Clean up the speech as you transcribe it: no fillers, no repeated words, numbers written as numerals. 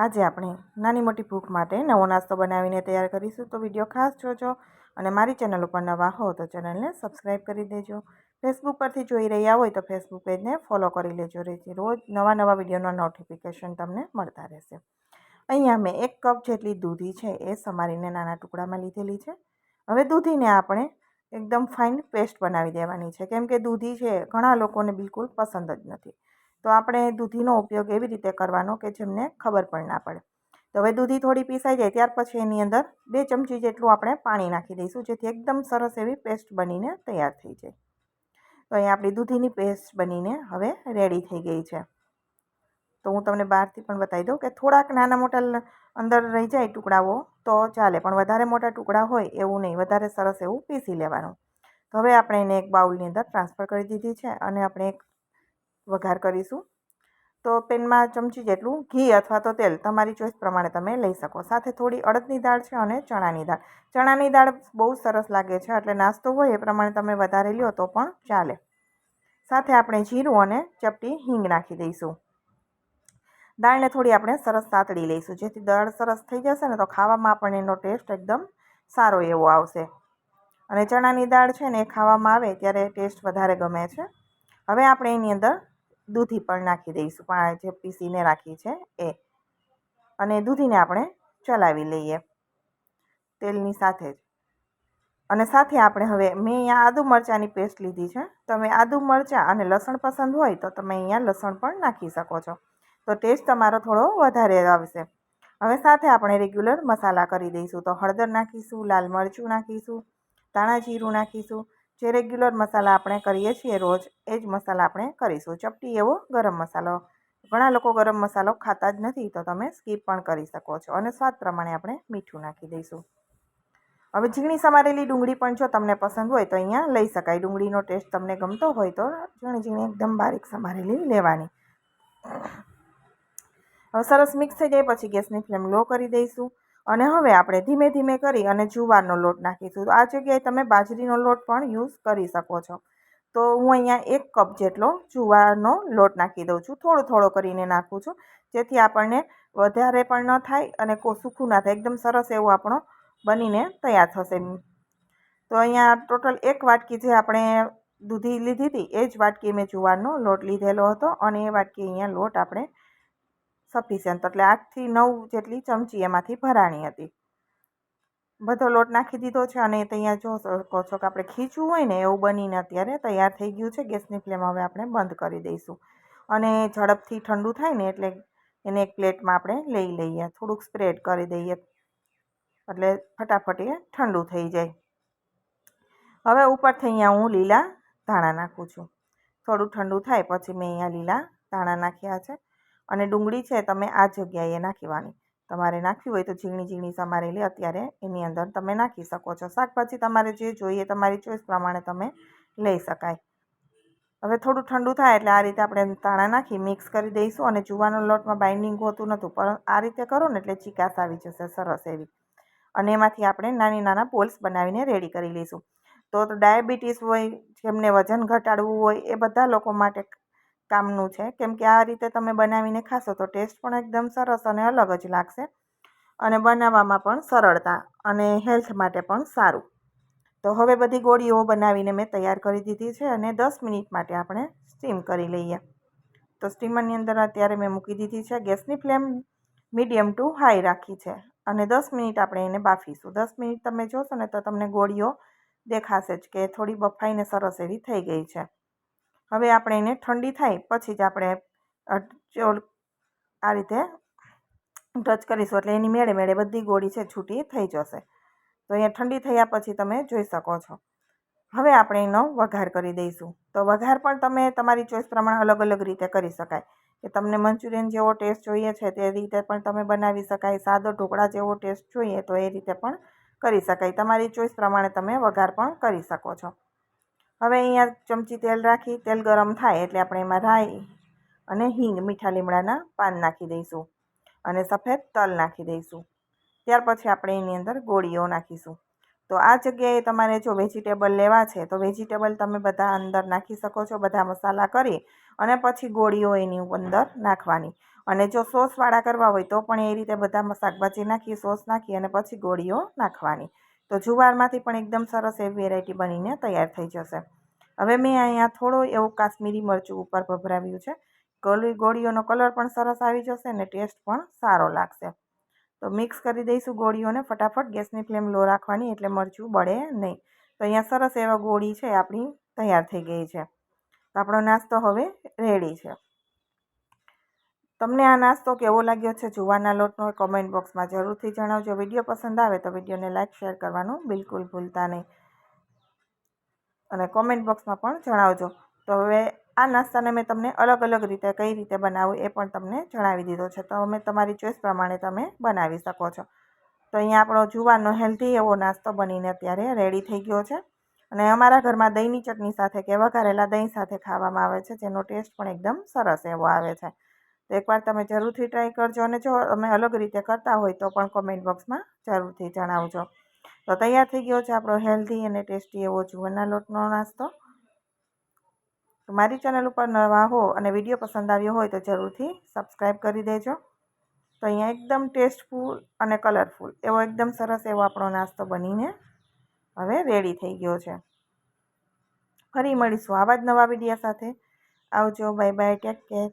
આજે આપણે નાની મોટી ભૂખ માટે નવો નાસ્તો બનાવીને તૈયાર કરીશું, તો વિડીયો ખાસ જોજો અને મારી ચેનલ ઉપર નવા હો તો ચેનલને સબસ્ક્રાઈબ કરી દેજો. ફેસબુક પરથી જોઈ રહ્યા હોય તો ફેસબુક પેજને ફોલો કરી લેજો, રોજ નવા વિડીયોના નોટિફિકેશન તમને મળતા રહેશે. અહીંયા મેં 1 કપ જેટલી દૂધી છે એ સમારીને નાના ટુકડામાં લીધેલી છે. હવે દૂધીને આપણે એકદમ ફાઇન પેસ્ટ બનાવી દેવાની છે, કેમ કે દૂધી છે ઘણા લોકોને બિલકુલ પસંદ જ નથી. તો આપણે દૂધીનો ઉપયોગ એવી રીતે કરવાનો કે જેમને ખબર પણ ના પડે. તો હવે દૂધી થોડી પીસાઈ જાય ત્યાર પછી એની અંદર 2 ચમચી જેટલું આપણે પાણી નાખી દઈશું, જેથી એકદમ સરસ એવી પેસ્ટ બનીને તૈયાર થઈ જાય. તો અહીં આપણી દૂધીની પેસ્ટ બનીને હવે રેડી થઈ ગઈ છે. તો હું તમને બહારથી પણ બતાવી દઉં કે થોડાક નાના મોટા અંદર રહી જાય ટુકડાઓ તો ચાલે, પણ વધારે મોટા ટુકડા હોય એવું નહીં, વધારે સરસ એવું પીસી લેવાનું. તો હવે આપણે એને એક બાઉલની અંદર ટ્રાન્સફર કરી દીધી છે અને આપણે એક વઘાર કરીશું. તો પેનમાં ચમચી જેટલું ઘી અથવા તો તેલ તમારી ચોઈસ પ્રમાણે તમે લઈ શકો. સાથે થોડી અડદની દાળ છે અને ચણાની દાળ. ચણાની દાળ બહુ સરસ લાગે છે, એટલે નાસ્તો હોય એ પ્રમાણે તમે વધારે લ્યો તો પણ ચાલે. સાથે આપણે જીરું અને ચપટી હિંગ નાખી દઈશું. દાળને થોડી આપણે સરસ સાતળી લઈશું, જેથી દાળ સરસ થઈ જશે ને તો ખાવામાં પણ એનો ટેસ્ટ એકદમ સારો એવો આવશે. અને ચણાની દાળ છે ને એ ખાવામાં આવે ત્યારે ટેસ્ટ વધારે ગમે છે. હવે આપણે એની અંદર દૂધી પણ નાખી દઈશું, જે પીસીને રાખી છે એ. અને દૂધીને આપણે ચલાવી લઈએ તેલની સાથે જ. અને સાથે આપણે હવે મેં અહીંયા આદુ મરચાંની પેસ્ટ લીધી છે. તમે આદુ મરચાં અને લસણ પસંદ હોય તો તમે અહીંયા લસણ પણ નાખી શકો છો, તો ટેસ્ટ તમારો થોડો વધારે આવશે. હવે સાથે આપણે રેગ્યુલર મસાલા કરી દઈશું. તો હળદર નાખીશું, લાલ મરચું નાખીશું, ધાણા જીરું નાખીશું. જે રેગ્યુલર મસાલા આપણે કરીએ છીએ રોજ, એ જ મસાલા આપણે કરીશું. ચપટી એવો ગરમ મસાલો. ઘણા લોકો ગરમ મસાલો ખાતા જ નથી, તો તમે સ્કીપ પણ કરી શકો છો. અને સ્વાદ પ્રમાણે આપણે મીઠું નાખી દઈશું. હવે ઝીણી સમારેલી ડુંગળી પણ જો તમને પસંદ હોય તો અહીંયા લઈ શકાય. ડુંગળીનો ટેસ્ટ તમને ગમતો હોય તો ઝીણી એકદમ બારીક સમારેલી લેવાની. હવે સરસ મિક્સ થઈ જાય પછી ગેસની ફ્લેમ લો કરી દઈશું. અને હવે આપણે ધીમે ધીમે કરી અને જુવારનો લોટ નાખીશું. તો આ જગ્યાએ તમે બાજરીનો લોટ પણ યુઝ કરી શકો છો. તો હું અહીંયા 1 કપ જેટલો જુવારનો લોટ નાખી દઉં છું. થોડો કરીને નાખું છું, જેથી આપણને વધારે પણ ન થાય અને સૂકું ના થાય, એકદમ સરસ એવું આપણો બનીને તૈયાર થશે. તો અહીંયા ટોટલ 1 વાટકી જે આપણે દૂધી લીધી હતી એ જ વાટકી મેં જુવારનો લોટ લીધેલો હતો, અને એ વાટકી અહીંયા લોટ આપણે સફિશિયન્ટ, એટલે 8 થી 9 જેટલી ચમચી એમાંથી ભરાણી હતી. બધો લોટ નાખી દીધો છે અને અહીંયા જોઈ શકો છો કે આપણે ખીચું હોય ને એવું બનીને અત્યારે તૈયાર થઈ ગયું છે. ગેસની ફ્લેમ હવે આપણે બંધ કરી દઈશું અને ઝડપથી ઠંડુ થાય ને એટલે એને એક પ્લેટમાં આપણે લઈ લઈએ. થોડુંક સ્પ્રેડ કરી દઈએ એટલે ફટાફટ એ ઠંડુ થઈ જાય. હવે ઉપરથી અહીંયા હું લીલા ધાણા નાખું છું. થોડું ઠંડુ થાય પછી મેં અહીંયા લીલા ધાણા નાખ્યા છે. અને ડુંગળી છે તમે આ જગ્યાએ નાખવાની. તમારે નાખવી હોય તો ઝીણી સમારેલી અત્યારે એની અંદર તમે નાખી શકો છો. શાકભાજી તમારે જે જોઈએ તમારી ચોઈસ પ્રમાણે તમે લઈ શકાય. હવે થોડું ઠંડુ થાય એટલે આ રીતે આપણે ધાણા નાખી મિક્સ કરી દઈશું. અને જુવારનો લોટમાં બાઇન્ડિંગ હોતું નહોતું, પણ આ રીતે કરો ને એટલે ચીકાશ આવી જશે સરસ એવી. અને એમાંથી આપણે નાના બોલ્સ બનાવીને રેડી કરી લઈશું. તો ડાયાબિટીસ હોય, જેમને વજન ઘટાડવું હોય, એ બધા લોકો માટે કામનું છે, કેમ કે આ રીતે તમે બનાવીને ખાશો તો ટેસ્ટ પણ એકદમ સરસ અને અલગ જ લાગશે, અને બનાવવામાં પણ સરળતા અને હેલ્થ માટે પણ સારું. તો હવે બધી ગોળીઓ બનાવીને મેં તૈયાર કરી દીધી છે અને 10 મિનિટ માટે આપણે સ્ટીમ કરી લઈએ. તો સ્ટીમરની અંદર અત્યારે મેં મૂકી દીધી છે. ગેસની ફ્લેમ મીડિયમ ટુ હાઈ રાખી છે અને 10 મિનિટ આપણે એને બાફીશું. 10 મિનિટ તમે જોશો ને તો તમને ગોળીઓ દેખાશે જ કે થોડી બફાઈને સરસ એવી થઈ ગઈ છે. હવે આપણે એને ઠંડી થાય પછી જ આપણે આ રીતે ટચ કરીશું એટલે એની મેળે બધી ગોળી છે છૂટી થઈ જશે. તો અહીંયા ઠંડી થયા પછી તમે જોઈ શકો છો. હવે આપણે એનો વઘાર કરી દઈશું. તો વઘાર પણ તમે તમારી ચોઈસ પ્રમાણે અલગ રીતે કરી શકાય, કે તમને મંચુરિયન જેવો ટેસ્ટ જોઈએ છે તે રીતે પણ તમે બનાવી શકાય. સાદો ઢોકળા જેવો ટેસ્ટ જોઈએ તો એ રીતે પણ કરી શકાય. તમારી ચોઈસ પ્રમાણે તમે વઘાર પણ કરી શકો છો. હવે અહીંયા ચમચી તેલ રાખી, તેલ ગરમ થાય એટલે આપણે એમાં રાઈ અને હિંગ, મીઠા લીમડાના પાન નાખી દઈશું અને સફેદ તલ નાખી દઈશું. ત્યાર પછી આપણે એની અંદર ગોળીઓ નાખીશું. તો આ જગ્યાએ તમારે જો વેજીટેબલ લેવા છે તો વેજીટેબલ તમે બધા અંદર નાખી શકો છો, બધા મસાલા કરી અને પછી ગોળીઓ એની અંદર નાખવાની. અને જો સોસવાળા કરવા હોય તો પણ એ રીતે બધા શાકભાજી નાખી સોસ નાખી અને પછી ગોળીઓ નાખવાની. તો જુવારમાંથી પણ એકદમ સરસ એવી વેરાયટી બનીને તૈયાર થઈ જશે. હવે મેં અહીંયા થોડો એવું કાશ્મીરી મરચું ઉપર ભભરાવ્યું છે. ગોળીઓનો કલર પણ સરસ આવી જશે અને ટેસ્ટ પણ સારો લાગશે. તો મિક્સ કરી દઈશું ગોળીઓને ફટાફટ. ગેસની ફ્લેમ લો રાખવાની એટલે મરચું બળે નહીં. તો અહીંયા સરસ એવા ગોળી છે આપણી તૈયાર થઈ ગઈ છે. તો આપણો નાસ્તો હવે રેડી છે. તમને આ નાસ્તો કેવો લાગ્યો છે જુવારના લોટનો કોમેન્ટ બોક્સમાં જરૂરથી જણાવજો. વિડીયો પસંદ આવે તો વિડીયોને લાઇક શેર કરવાનું બિલકુલ ભૂલતા નહીં અને કોમેન્ટ બોક્સમાં પણ જણાવજો. તો હવે આ નાસ્તાને મેં તમને અલગ અલગ રીતે કઈ રીતે બનાવું એ પણ તમને જણાવી દીધો છે. તો અમે તમારી ચોઈસ પ્રમાણે તમે બનાવી શકો છો. તો અહીંયા આપણો જુવારનો હેલ્ધી એવો નાસ્તો બનીને અત્યારે રેડી થઈ ગયો છે. અને અમારા ઘરમાં દહીંની ચટણી સાથે કે વઘારેલા દહીં સાથે ખાવામાં આવે છે, જેનો ટેસ્ટ પણ એકદમ સરસ એવો આવે છે. તો એકવાર તમે જરૂરથી ટ્રાય કરજો અને જો તમે અલગ રીતે કરતા હોય તો પણ કોમેન્ટ બોક્સમાં જરૂરથી જણાવજો. તો તૈયાર થઈ ગયો છે આપણો હેલ્ધી અને ટેસ્ટી એવો જુવારના લોટનો નાસ્તો. તો મારી ચેનલ ઉપર નવા હો અને વિડીયો પસંદ આવ્યો હોય તો જરૂરથી સબસ્ક્રાઈબ કરી દેજો. તો અહીંયા એકદમ ટેસ્ટફુલ અને કલરફુલ એવો એકદમ સરસ એવો આપણો નાસ્તો બનીને હવે રેડી થઈ ગયો છે. ફરી મળીશું આવા જ નવા વિડીયો સાથે. આવજો, બાય બાય, ટેક કેર.